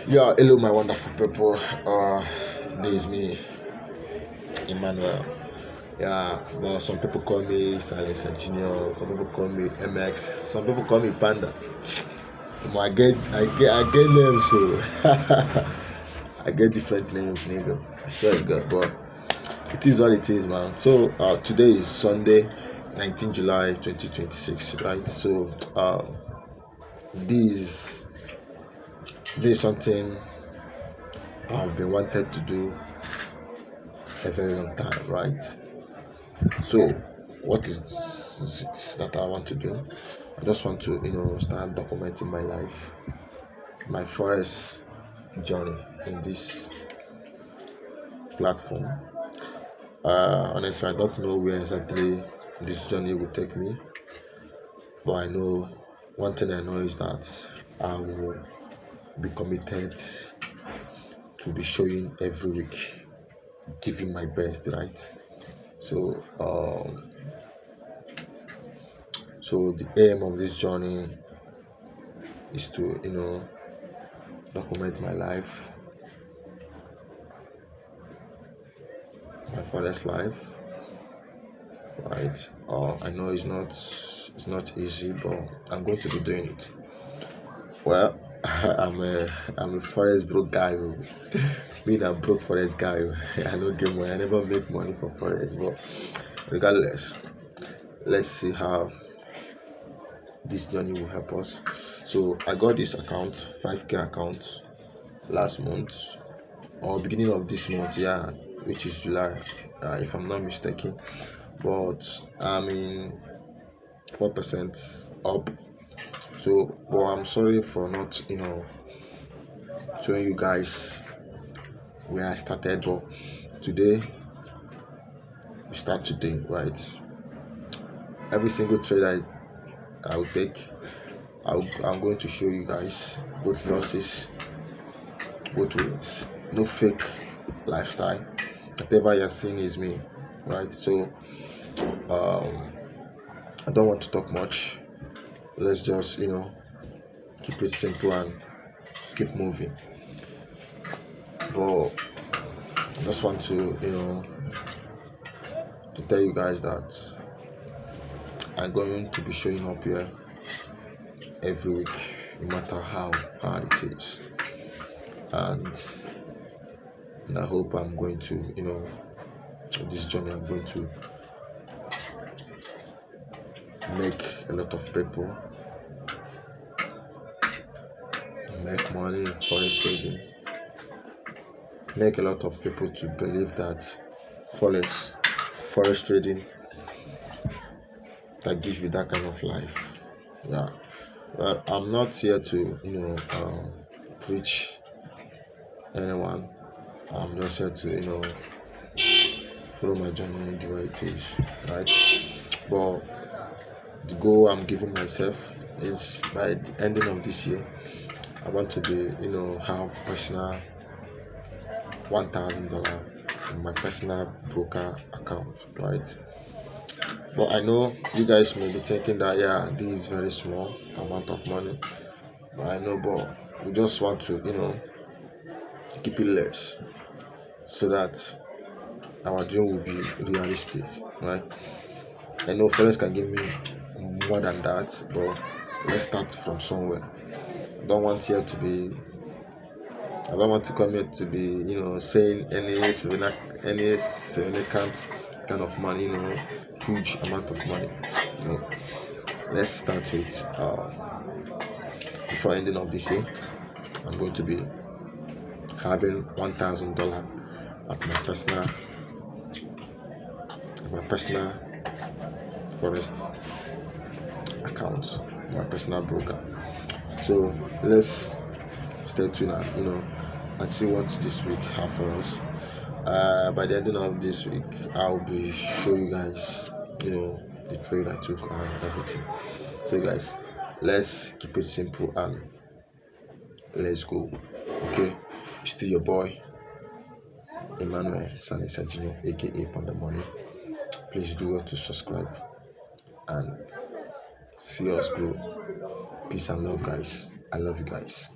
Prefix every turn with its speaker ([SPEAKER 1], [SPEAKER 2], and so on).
[SPEAKER 1] Yeah, hello, my wonderful people. This is me, Emmanuel. Yeah, well, some people call me Silence Engineer, some people call me MX, some people call me Panda. I get names, so I get different names, nigga. I swear to God, but it is what it is, man. So, today is Sunday, 19 July 2026, right? So, this this is something I've been wanted to do a very long time, right? So, what is it that I want to do? I just want to, start documenting my life, my forest journey in this platform. Honestly, I don't know where exactly this journey will take me, but I know one thing I know is that I will be committed to be showing every week, giving my best, right? So, so the aim of this journey is to, document my life, my father's life, right? I know it's not easy, but I'm going to be doing it. Well, I'm a forest broke guy. Oh. Being a broke forest guy, oh. I don't get money. I never make money for forest, but regardless, let's see how this journey will help us. So I got this account, 5K account, last month or beginning of this month, yeah, which is July, if I'm not mistaken. But I'm in 4% up. So, but I'm sorry for not, showing you guys where I started. But today, we start today, right? Every single trade I'll take, I'm going to show you guys both losses, both wins. No fake lifestyle. Whatever you're seeing is me, right? So, um, I don't want to talk much. Let's just, keep it simple and keep moving. But I just want to, to tell you guys that I'm going to be showing up here every week, no matter how hard it is. And, I hope I'm going to, this journey, I'm going to make a lot of people make money in forex trading, make a lot of people to believe that forex, forex trading that gives you that kind of life. Yeah. But I'm not here to, preach anyone. I'm just here to, follow my journey the way it is, right? But the goal I'm giving myself is by the ending of this year, I want to be, have personal $1,000 in my personal broker account, right? But I know you guys may be thinking that yeah, this is very small amount of money. But I know, but we just want to, keep it less so that our dream will be realistic, right? I know forex can give me more than that, but let's start from somewhere. I don't want here to be. I don't want to come here to be, saying any significant kind of money, huge amount of money. Let's start with before ending of this year. I'm going to be having $1,000 as my personal forest account, my personal broker. So let's stay tuned and and see what this week have for us. By the ending of this week, I'll be showing you guys, the trade I took and everything. So guys, let's keep it simple and let's go. Okay, still your boy Emmanuel Sanis Engineer, aka Panda Money. Please do well to subscribe and see us grow. Peace and love, guys. I love you guys.